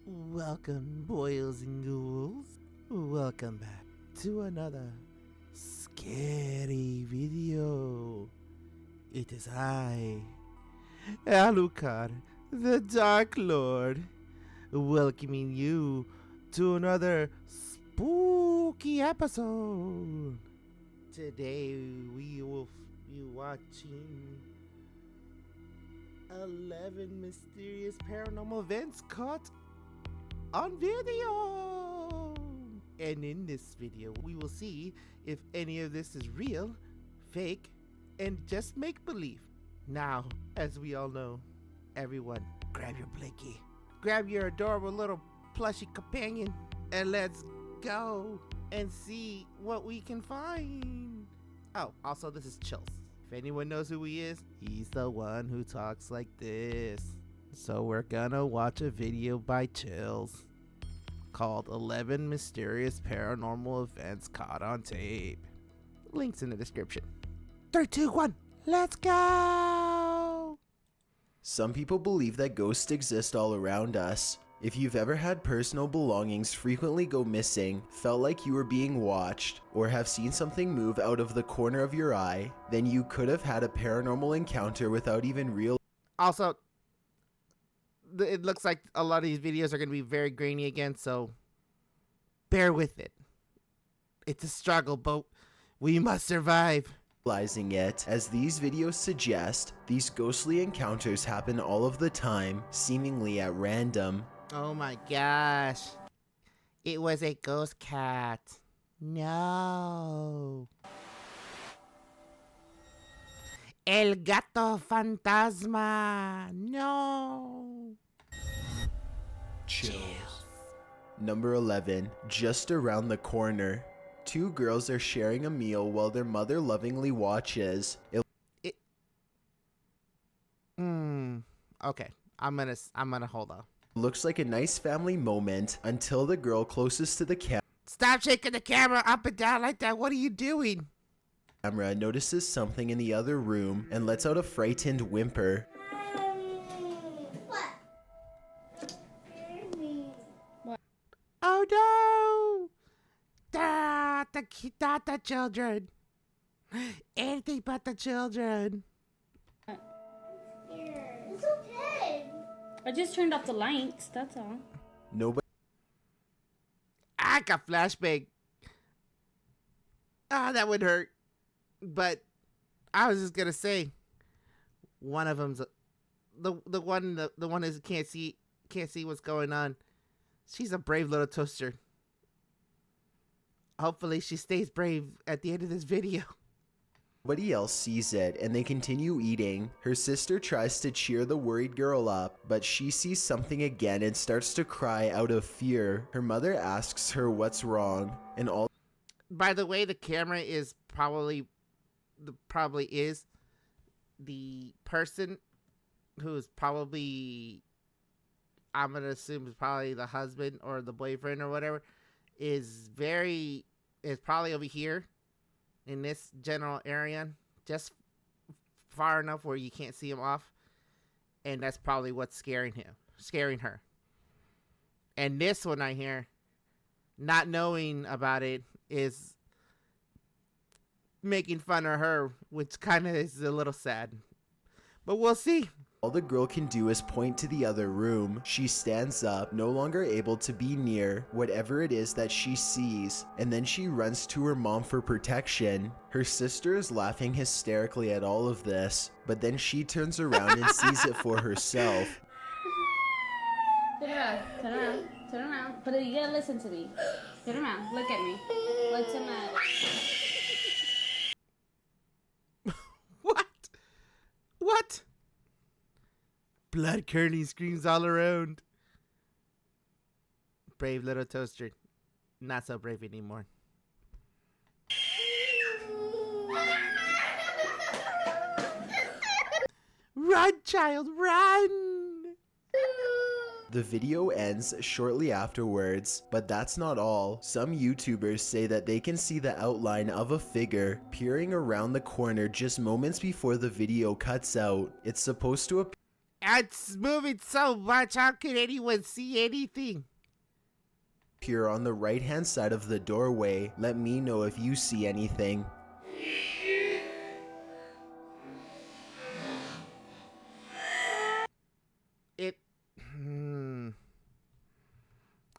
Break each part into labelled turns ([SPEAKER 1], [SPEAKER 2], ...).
[SPEAKER 1] Welcome, boys and ghouls. Welcome back to another scary video. It is I, Alucard, the Dark Lord, welcoming you to another spooky episode. Today we will be watching 11 mysterious paranormal events caught on video. And in this video, we will see if any of this is real, fake, and just make-believe. Now, as we all know, everyone, grab your blankie, grab your adorable little plushy companion, and let's go and see what we can find. Oh, also this is Chills. If anyone knows who he is, he's the one who talks like this. So we're gonna watch a video by Chills called 11 Mysterious Paranormal Events Caught on Tape. Links in the description. 3, 2, 1, let's go!
[SPEAKER 2] Some people believe that ghosts exist all around us. If you've ever had personal belongings frequently go missing, felt like you were being watched, or have seen something move out of the corner of your eye, then you could have had a paranormal encounter without even realizing.
[SPEAKER 1] Also, it looks like a lot of these videos are going to be very grainy again, so bear with it. It's a struggle, but we must survive.
[SPEAKER 2] It, as these videos suggest, these ghostly encounters happen all of the time, seemingly at random.
[SPEAKER 1] Oh my gosh. It was a ghost cat. No. El gato fantasma. No.
[SPEAKER 2] Chills. Number 11, just around the corner. 2 girls are sharing a meal while their mother lovingly watches.
[SPEAKER 1] Okay. I'm gonna hold on.
[SPEAKER 2] Looks like a nice family moment until the girl closest to the
[SPEAKER 1] Stop shaking the camera up and down like that. What are you doing?
[SPEAKER 2] camera notices something in the other room and lets out a frightened whimper.
[SPEAKER 3] What?
[SPEAKER 1] Oh no! The children. Anything but the children.
[SPEAKER 3] It's okay. I just turned off the lights, that's all.
[SPEAKER 2] Nobody.
[SPEAKER 1] I got flashbang. Ah, that would hurt. But I was just gonna say, one of them's the one is can't see what's going on. She's a brave little toaster. Hopefully she stays brave at the end of this video.
[SPEAKER 2] Nobody else sees it and they continue eating. Her sister tries to cheer the worried girl up, but she sees something again and starts to cry out of fear. Her mother asks her what's wrong, and all.
[SPEAKER 1] By the way, the camera is probably is the person who's probably, I'm gonna assume is probably the husband or the boyfriend or whatever, is probably over here in this general area, just far enough where you can't see him off, and that's probably what's scaring her. And this one I hear, not knowing about it, is making fun of her, which kind of is a little sad. But we'll see.
[SPEAKER 2] All the girl can do is point to the other room. She stands up, no longer able to be near whatever it is that she sees, and then she runs to her mom for protection. Her sister is laughing hysterically at all of this, but then she turns around and sees it for herself.
[SPEAKER 3] Turn around. But you gotta listen to me. Turn around, look at me. What's the matter?
[SPEAKER 1] What? Blood curdling screams all around. Brave little toaster. Not so brave anymore. Run, child, run!
[SPEAKER 2] The video ends shortly afterwards, but that's not all. Some YouTubers say that they can see the outline of a figure peering around the corner just moments before the video cuts out. It's supposed to appear
[SPEAKER 1] It's moving so much. How can anyone see anything?
[SPEAKER 2] Here on the right-hand side of the doorway, let me know if you see anything.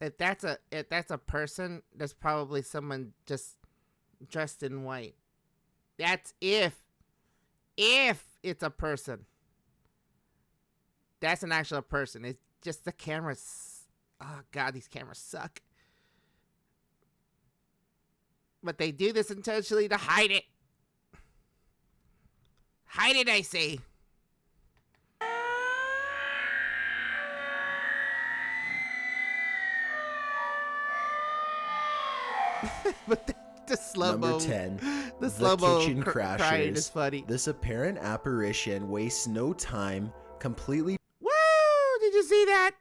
[SPEAKER 1] If that's a person, there's probably someone just dressed in white. That's if it's a person. That's an actual person. It's just the cameras. Oh God, these cameras suck. But they do this intentionally to hide it. Hide it, I say. But the slow-mo.
[SPEAKER 2] Number 10.
[SPEAKER 1] The slow-mo
[SPEAKER 2] kitchen
[SPEAKER 1] crying is funny.
[SPEAKER 2] This apparent apparition wastes no time, completely.
[SPEAKER 1] Woo! Did you see that?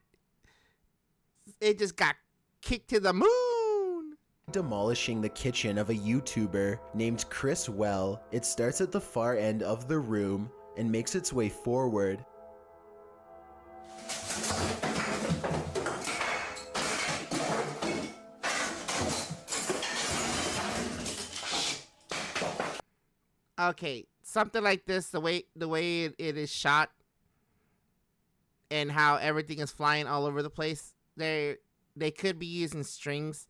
[SPEAKER 1] It just got kicked to the moon.
[SPEAKER 2] Demolishing the kitchen of a YouTuber named Chris Well. It starts at the far end of the room and makes its way forward.
[SPEAKER 1] Okay, something like this, the way it is shot and how everything is flying all over the place, they could be using strings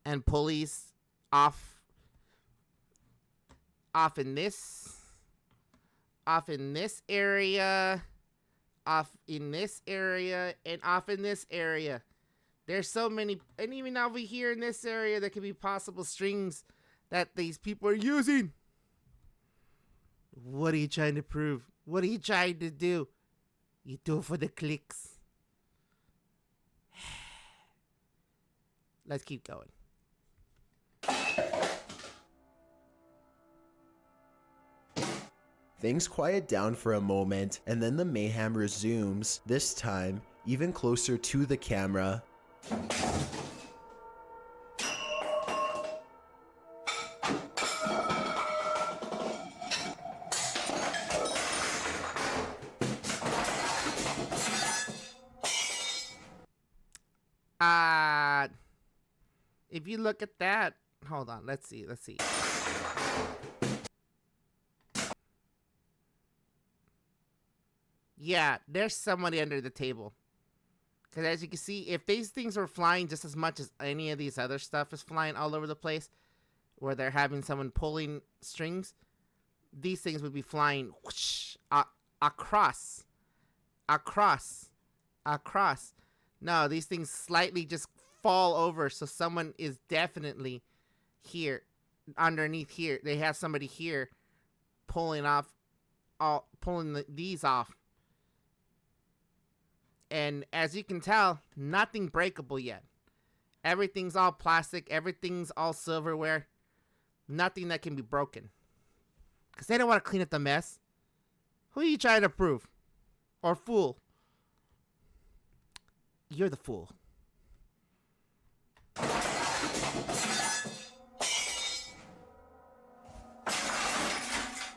[SPEAKER 1] and pulleys off in this area, off in this area, and off in this area. There's so many, and even over here in this area, there could be possible strings that these people are using. What are you trying to prove? What are you trying to do? You do it for the clicks. Let's keep going.
[SPEAKER 2] Things quiet down for a moment, and then the mayhem resumes, this time even closer to the camera.
[SPEAKER 1] If you look at that, hold on, let's see. Yeah, there's somebody under the table. Because as you can see, if these things were flying just as much as any of these other stuff is flying all over the place, where they're having someone pulling strings, these things would be flying whoosh, across. No, these things slightly just fall over, so someone is definitely here, underneath here. They have somebody here pulling these off. And as you can tell, nothing breakable yet. Everything's all plastic. Everything's all silverware. Nothing that can be broken. Because they don't want to clean up the mess. Who are you trying to prove? Or fool? You're the fool.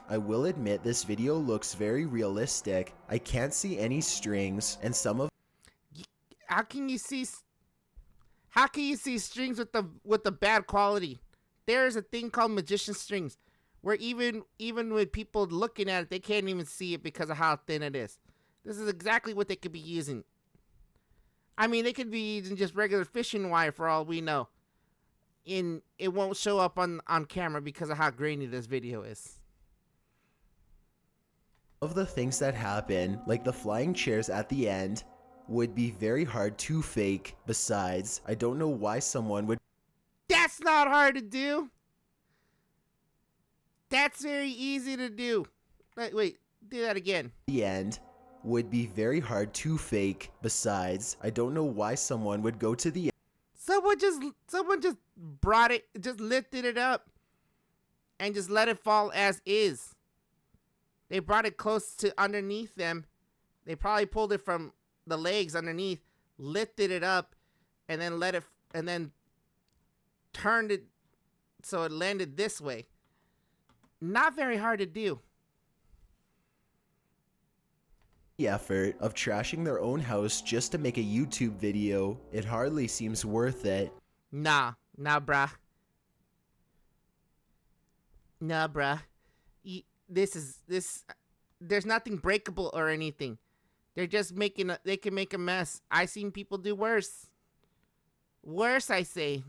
[SPEAKER 2] I will admit this video looks very realistic. I can't see any strings, and some of.
[SPEAKER 1] How can you see strings with the bad quality? There is a thing called magician strings, where even with people looking at it, they can't even see it because of how thin it is. This is exactly what they could be using. I mean, they could be using just regular fishing wire for all we know. It won't show up on camera because of how grainy this video is.
[SPEAKER 2] Of the things that happen, like the flying chairs at the end, would be very hard to fake. Besides, I don't know why someone would.
[SPEAKER 1] That's not hard to do. That's very easy to do. Wait, do that again.
[SPEAKER 2] The end would be very hard to fake. Besides, I don't know why someone would go to the.
[SPEAKER 1] Someone just brought it, just lifted it up, and just let it fall as is. They brought it close to underneath them. They probably pulled it from the legs underneath, lifted it up, and then turned it so it landed this way. Not very hard to do.
[SPEAKER 2] effort of trashing their own house just to make a YouTube video, it hardly seems worth it.
[SPEAKER 1] Nah, bruh. Nah, bruh. There's nothing breakable or anything. They're just they can make a mess. I seen people do worse. Worse, I say.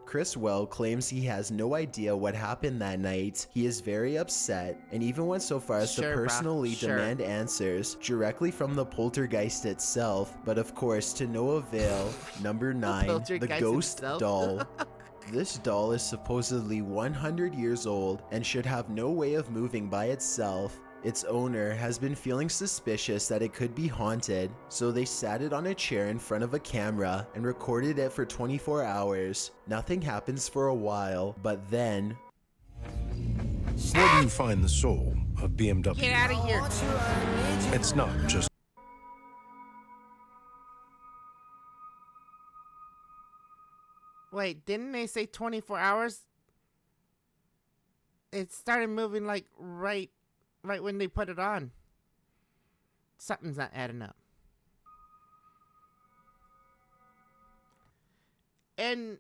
[SPEAKER 2] Chris Well claims he has no idea what happened that night. He is very upset and even went so far as to personally demand answers directly from the poltergeist itself, but of course to no avail. Number 9, the ghost doll. This doll is supposedly 100 years old and should have no way of moving by itself. Its owner has been feeling suspicious that it could be haunted, so they sat it on a chair in front of a camera and recorded it for 24 hours. Nothing happens for a while, but then...
[SPEAKER 4] Where do you find the soul of BMW?
[SPEAKER 1] Get out of here!
[SPEAKER 4] It's not just...
[SPEAKER 1] Wait, didn't they say 24 hours? It started moving like right when they put it on. Something's not adding up. And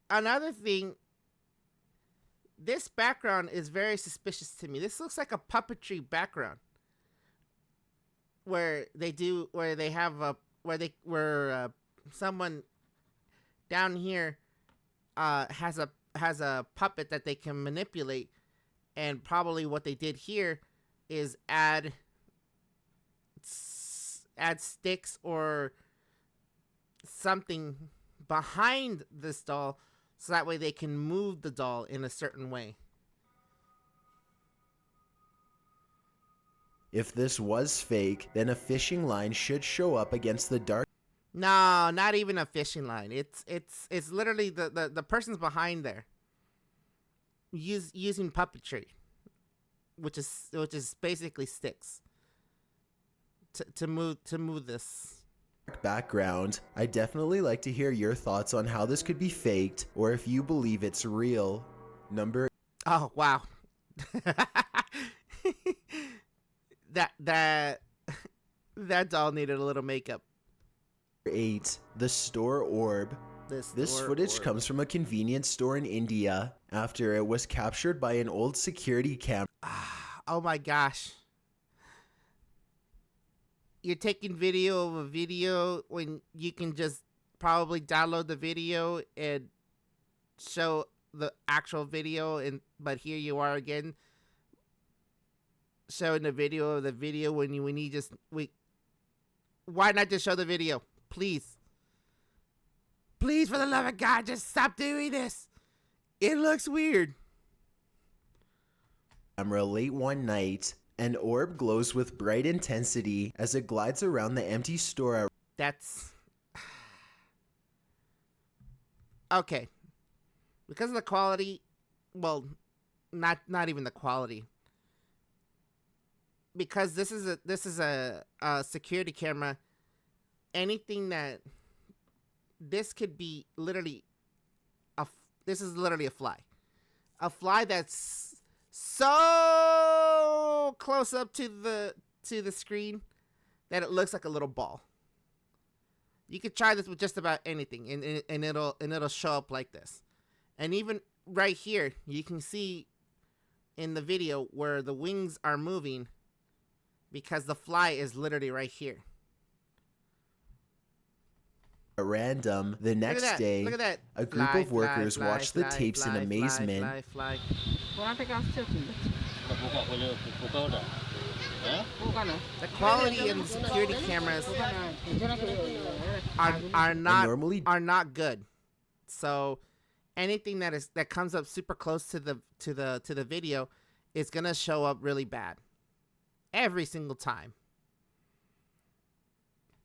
[SPEAKER 1] another thing, this background is very suspicious to me. This looks like a puppetry background. Where someone down here has a puppet that they can manipulate, and probably what they did here is add sticks or something behind this doll so that way they can move the doll in a certain way.
[SPEAKER 2] If this was fake, then a fishing line should show up against the dark.
[SPEAKER 1] No, not even a fishing line. It's literally the person's behind there. Using puppetry, which is basically sticks to move this
[SPEAKER 2] background. I definitely like to hear your thoughts on how this could be faked or if you believe it's real.
[SPEAKER 1] Oh wow. that doll needed a little makeup.
[SPEAKER 2] 8, the store orb. This footage comes from a convenience store in India after it was captured by an old security camera.
[SPEAKER 1] Oh my gosh. You're taking video of a video when you can just probably download the video and show the actual video, but here you are again showing the video of the video when why not just show the video? Please, for the love of God, just stop doing this. It looks weird.
[SPEAKER 2] Camera late one night, an orb glows with bright intensity as it glides around the empty store.
[SPEAKER 1] That's okay. Because of the quality, well, not even the quality. Because this is a security camera. Anything that this could be literally this is literally a fly that's so close up to the screen that it looks like a little ball. You could try this with just about anything, and it'll show up like this. And even right here, you can see in the video where the wings are moving because the fly is literally right here.
[SPEAKER 2] At random, the next day, a group of workers watched the tapes in amazement.
[SPEAKER 1] The quality in security cameras are not good. So anything that comes up super close to the video is gonna show up really bad every single time.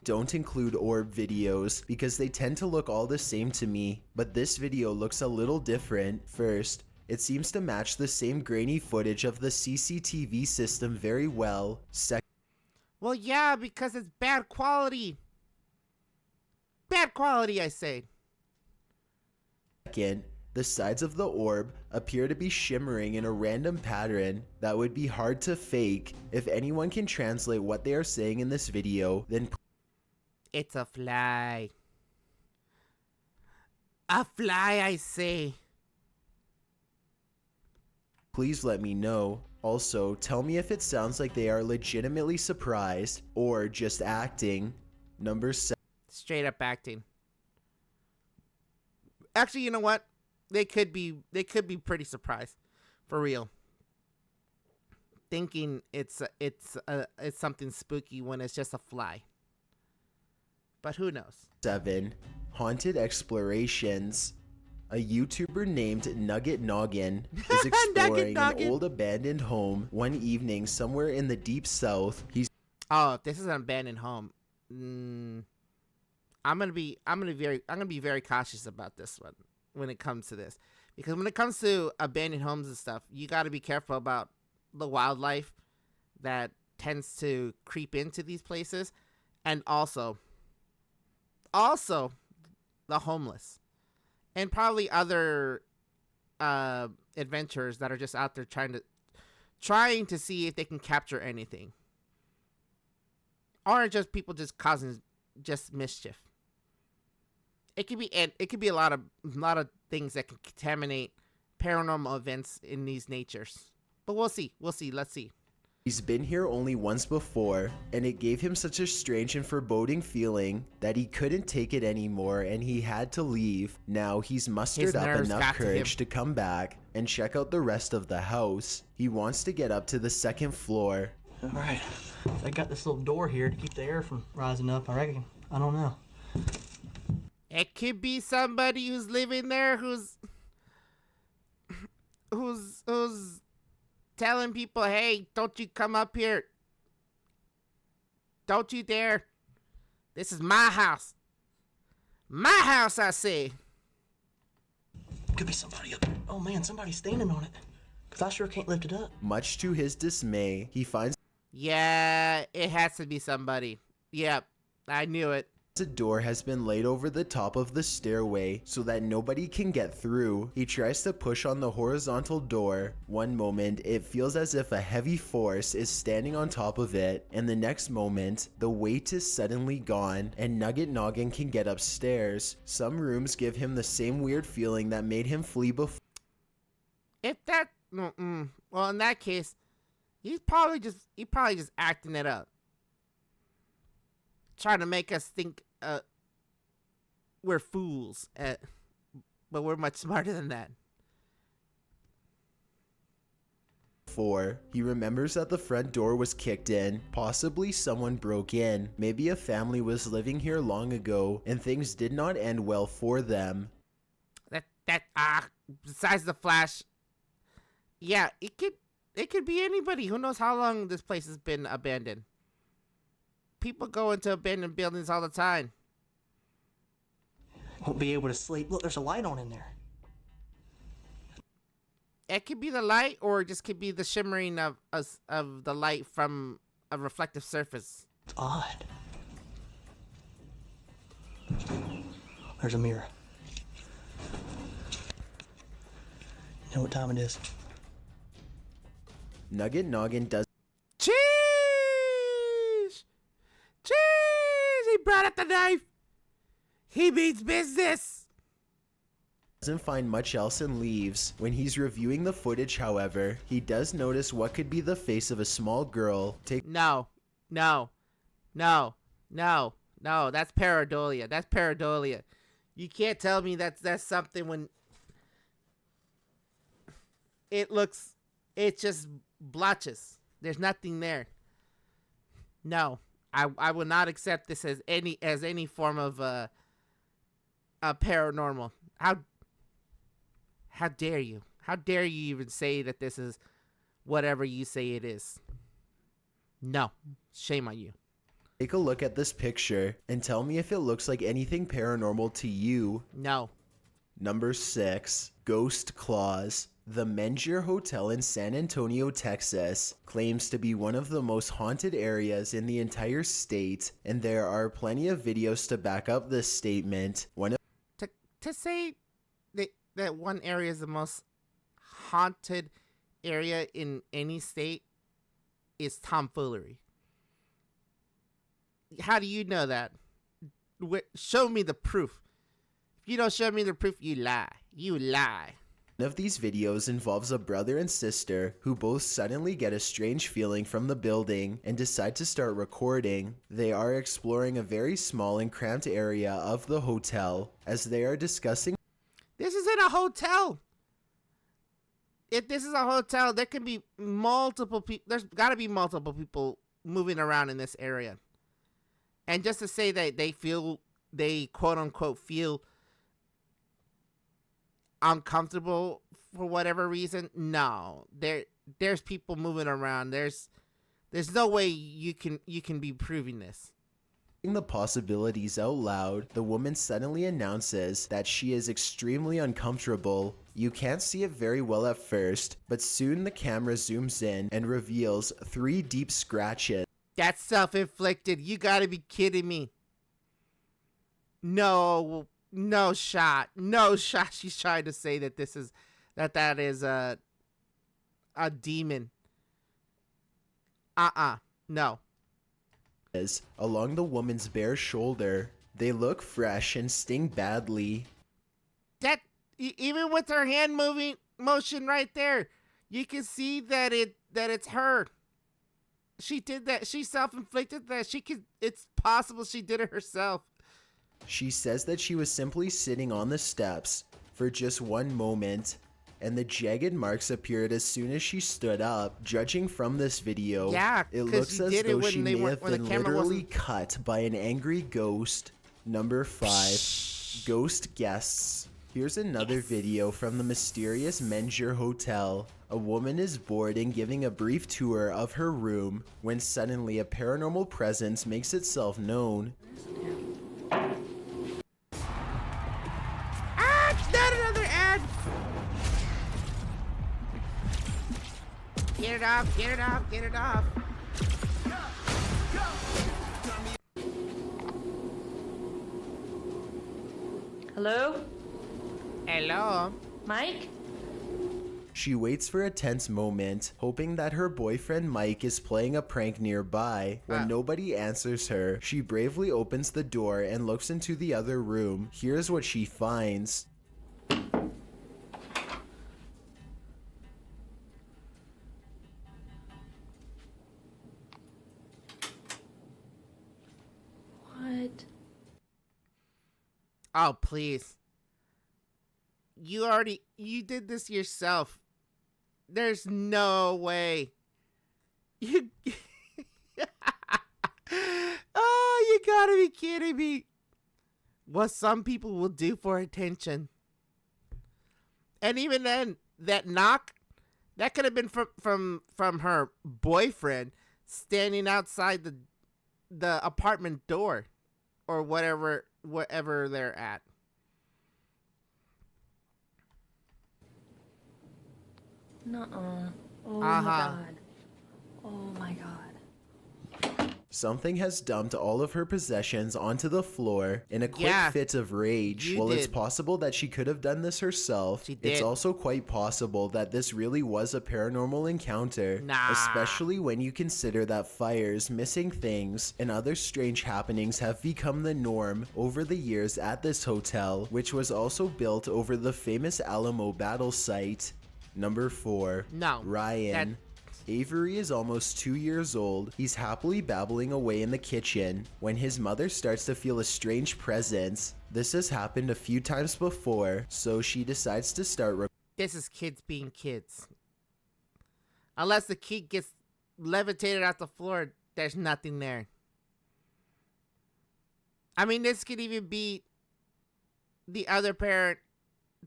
[SPEAKER 2] Don't include orb videos because they tend to look all the same to me, but this video looks a little different. First, it seems to match the same grainy footage of the CCTV system very well.
[SPEAKER 1] Well, yeah, because it's bad quality. Bad quality, I say.
[SPEAKER 2] Second, The sides of the orb appear to be shimmering in a random pattern that would be hard to fake. If anyone can translate what they are saying in this video, then
[SPEAKER 1] It's a fly. A fly, I say.
[SPEAKER 2] please let me know. Also, tell me if it sounds like they are legitimately surprised or just acting. Number 7.
[SPEAKER 1] Straight up acting. Actually, you know what? They could be pretty surprised, for real. Thinking it's something spooky when it's just a fly. But who knows?
[SPEAKER 2] 7. Haunted Explorations. A YouTuber named Nugget Noggin is exploring an old abandoned home one evening somewhere in the deep south.
[SPEAKER 1] Oh, this is an abandoned home. I'm gonna be very cautious about this one when it comes to this, because when it comes to abandoned homes and stuff, you got to be careful about the wildlife that tends to creep into these places, and also the homeless, and probably other adventurers that are just out there trying to see if they can capture anything, or just people just causing just mischief. It could be a lot of things that can contaminate paranormal events in these natures. But we'll see. Let's see.
[SPEAKER 2] He's been here only once before, and it gave him such a strange and foreboding feeling that he couldn't take it anymore and he had to leave. Now he's mustered up enough courage to come back and check out the rest of the house. He wants to get up to the 2nd floor.
[SPEAKER 5] All right, I got this little door here to keep the air from rising up, I reckon. I don't know.
[SPEAKER 1] It could be somebody who's living there who's telling people, hey, don't you come up here. Don't you dare. This is my house. My house, I say.
[SPEAKER 5] Could be somebody up there. Oh man, somebody's standing on it. Because I sure can't lift it up.
[SPEAKER 2] Much to his dismay, he finds
[SPEAKER 1] Yeah, it has to be somebody. Yep, I knew it.
[SPEAKER 2] a door has been laid over the top of the stairway so that nobody can get through. He tries to push on the horizontal door. One moment, it feels as if a heavy force is standing on top of it, and the next moment, the weight is suddenly gone, and Nugget Noggin can get upstairs. Some rooms give him the same weird feeling that made him flee before.
[SPEAKER 1] Well, in that case, he's probably just acting it up, trying to make us think we're fools, but we're much smarter than that.
[SPEAKER 2] He remembers that the front door was kicked in. Possibly someone broke in. Maybe a family was living here long ago and things did not end well for them.
[SPEAKER 1] Besides the Flash, yeah, it could be anybody. Who knows how long this place has been abandoned? People go into abandoned buildings all the time.
[SPEAKER 5] Won't be able to sleep. Look, there's a light on in there.
[SPEAKER 1] It could be the light, or it just could be the shimmering of the light from a reflective surface.
[SPEAKER 5] It's odd. There's a mirror. You know what time it is?
[SPEAKER 2] Nugget Noggin does.
[SPEAKER 1] Cheese! Cheese! He brought out the knife! He means business!
[SPEAKER 2] Doesn't find much else and leaves. When he's reviewing the footage, however, he does notice what could be the face of a small girl.
[SPEAKER 1] No, that's pareidolia. That's pareidolia. You can't tell me that's something when it's just blotches. There's nothing there. No, I will not accept this as any form of a paranormal. How dare you? How dare you even say that this is whatever you say it is? No, shame on you.
[SPEAKER 2] Take a look at this picture and tell me if it looks like anything paranormal to you.
[SPEAKER 1] No.
[SPEAKER 2] Number 6, Ghost Claws. The Mengier Hotel in San Antonio, Texas, claims to be one of the most haunted areas in the entire state, and there are plenty of videos to back up this statement.
[SPEAKER 1] that one area is the most haunted area in any state is tomfoolery. How do you know that? Show me the proof. If you don't show me the proof, you lie. You lie.
[SPEAKER 2] One of these videos involves a brother and sister who both suddenly get a strange feeling from the building and decide to start recording. They are exploring a very small and cramped area of the hotel as they are discussing.
[SPEAKER 1] This isn't a hotel. If this is a hotel, there can be multiple people. There's got to be multiple people moving around in this area. And just to say that they quote unquote feel uncomfortable for whatever reason, no. There's people moving around. There's no way you can be proving this.
[SPEAKER 2] The possibilities out loud, the woman suddenly announces that she is extremely uncomfortable. You can't see it very well at first, but soon the camera zooms in and reveals 3 deep scratches.
[SPEAKER 1] That's self-inflicted. You gotta be kidding me. No shot. No shot. She's trying to say that that is a demon. No.
[SPEAKER 2] Along the woman's bare shoulder. They look fresh and sting badly.
[SPEAKER 1] That even with her hand motion right there, you can see that it's her. She did that. She self-inflicted that. It's possible she did it herself.
[SPEAKER 2] She says that she was simply sitting on the steps for just one moment, and the jagged marks appeared as soon as she stood up. Judging from this video, it looks as though she may have been literally cut by an angry ghost. Number 5, ghost guests. Here's another video from the mysterious Menjur Hotel. A woman is bored and giving a brief tour of her room when suddenly a paranormal presence makes itself known.
[SPEAKER 1] Not another ad! Get it off, get it off, get it off.
[SPEAKER 6] Hello?
[SPEAKER 1] Hello?
[SPEAKER 6] Mike?
[SPEAKER 2] She waits for a tense moment, hoping that her boyfriend Mike is playing a prank nearby. When nobody answers her, she bravely opens the door and looks into the other room. Here's what she finds.
[SPEAKER 6] What?
[SPEAKER 1] Oh, please. You did this yourself. There's no way. You Oh, you gotta be kidding me. What some people will do for attention. And even then, that knock, that could have been from her boyfriend standing outside the apartment door or whatever they're at.
[SPEAKER 6] Nuh-uh. Oh my god. Oh my god.
[SPEAKER 2] Something has dumped all of her possessions onto the floor in a quick fit of rage. While it's possible that she could have done this herself, it's also quite possible that this really was a paranormal encounter. Especially when you consider that fires, missing things, and other strange happenings have become the norm over the years at this hotel, which was also built over the famous Alamo battle site. Number 4. Ryan. Avery is almost 2 years old. He's happily babbling away in the kitchen when his mother starts to feel a strange presence. This has happened a few times before, so she decides to start.
[SPEAKER 1] This is kids being kids. Unless the kid gets levitated off the floor, there's nothing there. I mean, this could even be the other parent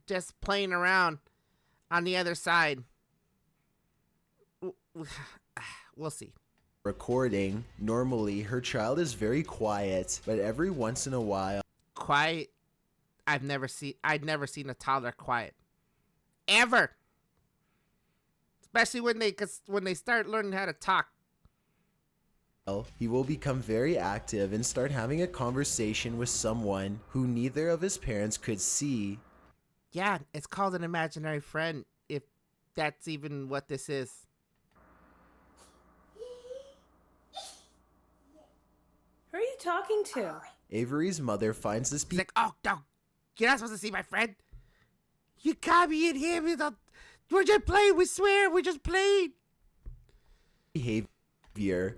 [SPEAKER 1] just playing around on the other side. We'll see.
[SPEAKER 2] Recording. Normally, her child is very quiet, but every once in a while.
[SPEAKER 1] Quiet? I'd never seen a toddler quiet. Ever. Especially when they start learning how to talk.
[SPEAKER 2] He will become very active and start having a conversation with someone who neither of his parents could see.
[SPEAKER 1] Yeah, it's called an imaginary friend, if that's even what this is.
[SPEAKER 6] Who are you talking to?
[SPEAKER 2] Avery's mother finds this
[SPEAKER 1] He's like, oh, no, you're not supposed to see my friend. You can't be in here. We're just playing, we swear, we're just playing.
[SPEAKER 2] behavior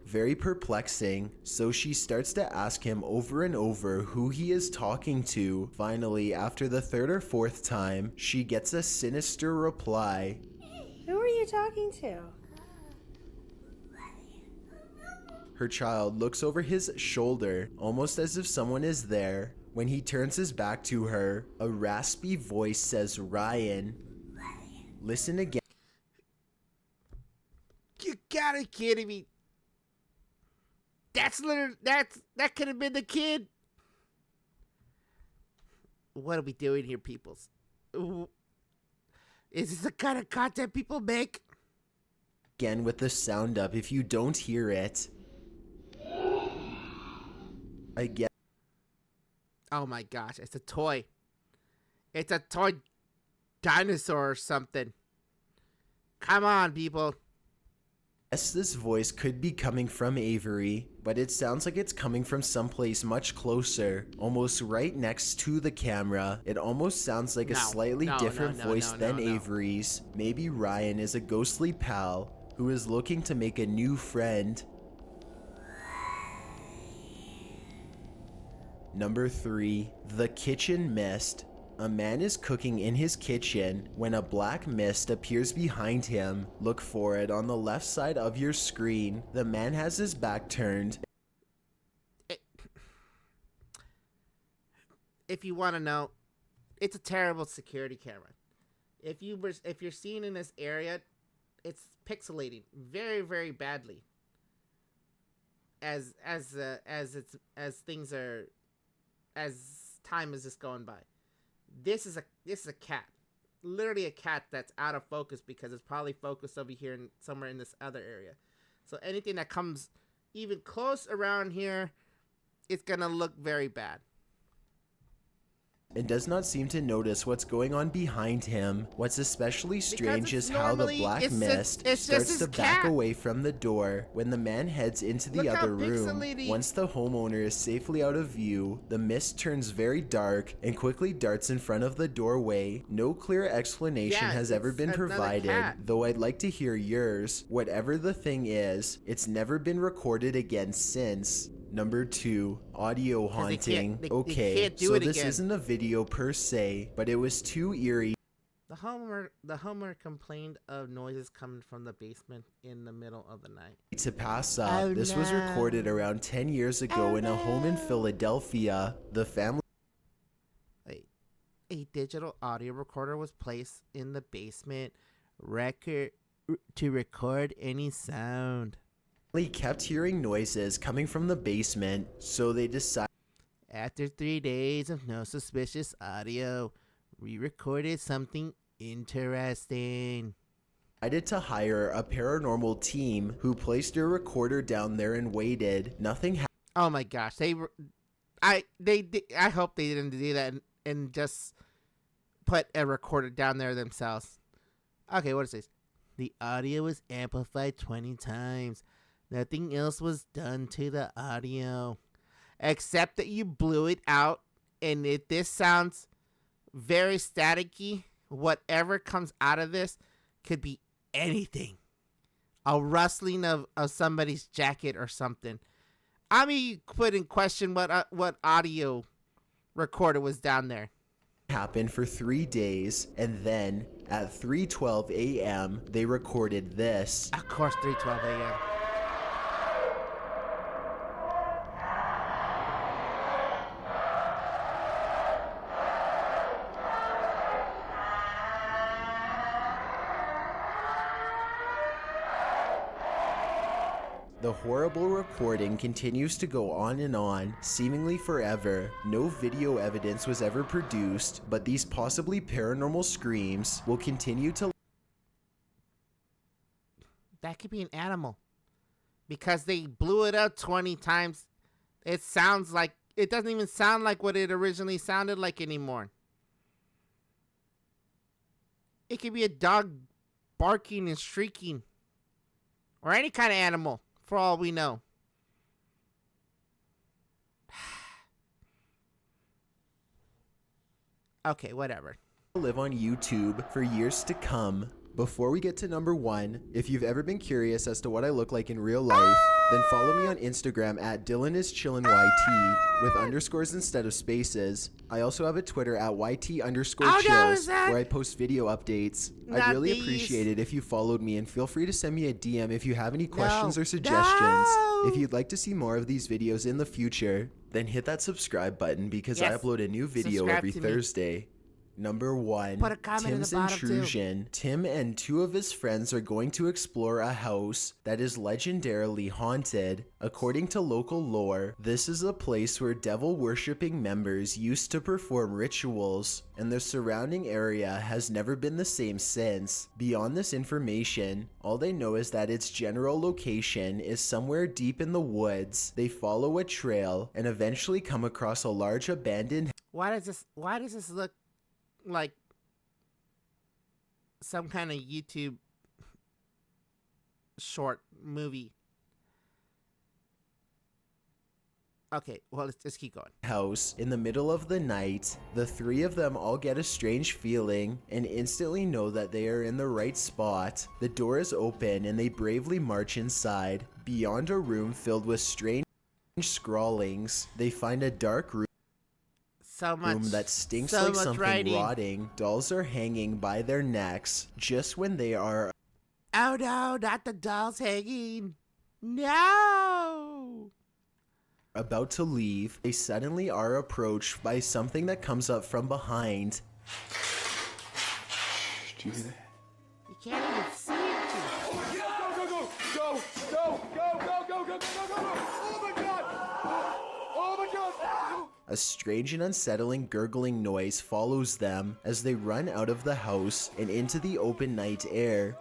[SPEAKER 2] very perplexing, so she starts to ask him over and over who he is talking to. Finally, after the third or fourth time, she gets a sinister reply.
[SPEAKER 6] Who are you talking to?
[SPEAKER 2] Her child looks over his shoulder, almost as if someone is there. When he turns his back to her, a raspy voice says, Ryan. Listen again.
[SPEAKER 1] You gotta kidding me. That could have been the kid. What are we doing here, peoples? Is this the kind of content people make?
[SPEAKER 2] Again with the sound up if you don't hear it. I guess.
[SPEAKER 1] Oh my gosh, it's a toy. It's a toy dinosaur or something. Come on, people.
[SPEAKER 2] Yes, this voice could be coming from Avery, but it sounds like it's coming from someplace much closer, almost right next to the camera. It almost sounds like a slightly different voice than Avery's. Maybe Ryan is a ghostly pal who is looking to make a new friend. Number 3, the kitchen mist. A man is cooking in his kitchen when a black mist appears behind him. Look for it on the left side of your screen. The man has his back turned.
[SPEAKER 1] If you want to know, it's a terrible security camera. If you're seen in this area, it's pixelating very, very badly. As time is just going by. This is a cat, literally a cat that's out of focus because it's probably focused over here and somewhere in this other area. So anything that comes even close around here, it's gonna look very bad.
[SPEAKER 2] And does not seem to notice what's going on behind him. What's especially strange is how the black mist starts to back away from the door when the man heads into the other room. Once the homeowner is safely out of view, the mist turns very dark and quickly darts in front of the doorway. No clear explanation has ever been provided, though I'd like to hear yours. Whatever the thing is, it's never been recorded again since. Number 2, audio haunting. Okay, so this isn't a video per se, but it was too eerie.
[SPEAKER 1] The homeowner complained of noises coming from the basement in the middle of the night.
[SPEAKER 2] To pass up, this was recorded around 10 years ago in a home in Philadelphia. The family.
[SPEAKER 1] A digital audio recorder was placed in the basement to record any sound.
[SPEAKER 2] Kept hearing noises coming from the basement, so they decided.
[SPEAKER 1] After 3 days of no suspicious audio, we recorded something interesting.
[SPEAKER 2] Decided to hire a paranormal team who placed a recorder down there and waited. Nothing happened.
[SPEAKER 1] Oh my gosh, I hope they didn't do that and just put a recorder down there themselves. Okay, what is this? The audio was amplified 20 times. Nothing else was done to the audio, except that you blew it out. And if this sounds very staticky, whatever comes out of this could be anything. A rustling of somebody's jacket or something. I mean, you put in question what audio recorder was down there.
[SPEAKER 2] Happened for 3 days, and then at 3:12 a.m. they recorded this.
[SPEAKER 1] Of course, 3:12 a.m.
[SPEAKER 2] The horrible recording continues to go on and on, seemingly forever. No video evidence was ever produced, but these possibly paranormal screams will continue to.
[SPEAKER 1] That could be an animal. Because they blew it out 20 times. It doesn't even sound like what it originally sounded like anymore. It could be a dog barking and shrieking. Or any kind of animal, for all we know. Okay, whatever.
[SPEAKER 2] Live on YouTube for years to come. Before we get to number 1, if you've ever been curious as to what I look like in real life, then follow me on Instagram at DylanIsChillinYT with underscores instead of spaces. I also have a Twitter at YT_chills where I post video updates. I'd really appreciate it if you followed me, and feel free to send me a DM if you have any questions or suggestions. If you'd like to see more of these videos in the future, then hit that subscribe button because I upload a new video every Thursday. Number 1,
[SPEAKER 1] Put a comment
[SPEAKER 2] Tim's
[SPEAKER 1] in the bottom
[SPEAKER 2] intrusion. Tim and 2 of his friends are going to explore a house that is legendarily haunted. According to local lore, this is a place where devil-worshipping members used to perform rituals, and the surrounding area has never been the same since. Beyond this information, all they know is that its general location is somewhere deep in the woods. They follow a trail and eventually come across a large abandoned
[SPEAKER 1] Why does this look like some kind of YouTube short movie? Okay, well, let's keep going.
[SPEAKER 2] House in the middle of the night. The 3 of them all get a strange feeling and instantly know that they are in the right spot. The door is open and they bravely march inside. Beyond a room filled with strange scrawlings, they find a dark room that stinks like something rotting. Dolls are hanging by their necks just when they are...
[SPEAKER 1] Oh no, not the dolls hanging. No!
[SPEAKER 2] About to leave, they suddenly are approached by something that comes up from behind.
[SPEAKER 5] Did you hear that?
[SPEAKER 1] You can't even see it.
[SPEAKER 2] A strange and unsettling gurgling noise follows them as they run out of the house and into the open night air.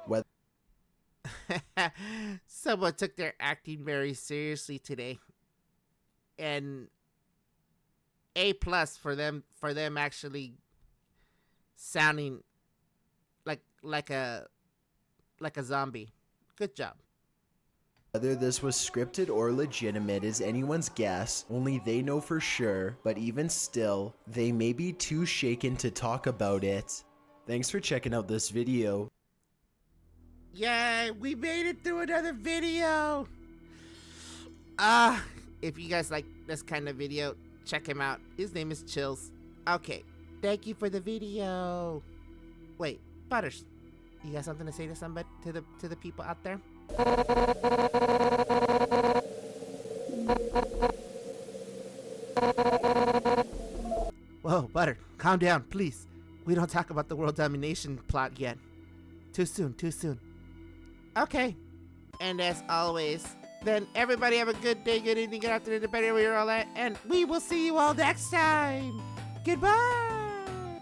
[SPEAKER 1] Someone took their acting very seriously today. And A+ for them actually sounding like a zombie. Good job.
[SPEAKER 2] Whether this was scripted or legitimate is anyone's guess, only they know for sure, but even still, they may be too shaken to talk about it. Thanks for checking out this video.
[SPEAKER 1] Yay, we made it through another video! If you guys like this kind of video, check him out. His name is Chills. Okay, thank you for the video. Wait, Butters, you got something to say to somebody, to the people out there? Whoa, Butter, calm down, please. We don't talk about the world domination plot yet. Too soon, too soon. Okay. And as always, then everybody have a good day, good evening, good afternoon, depending where you're all at, and we will see you all next time. Goodbye.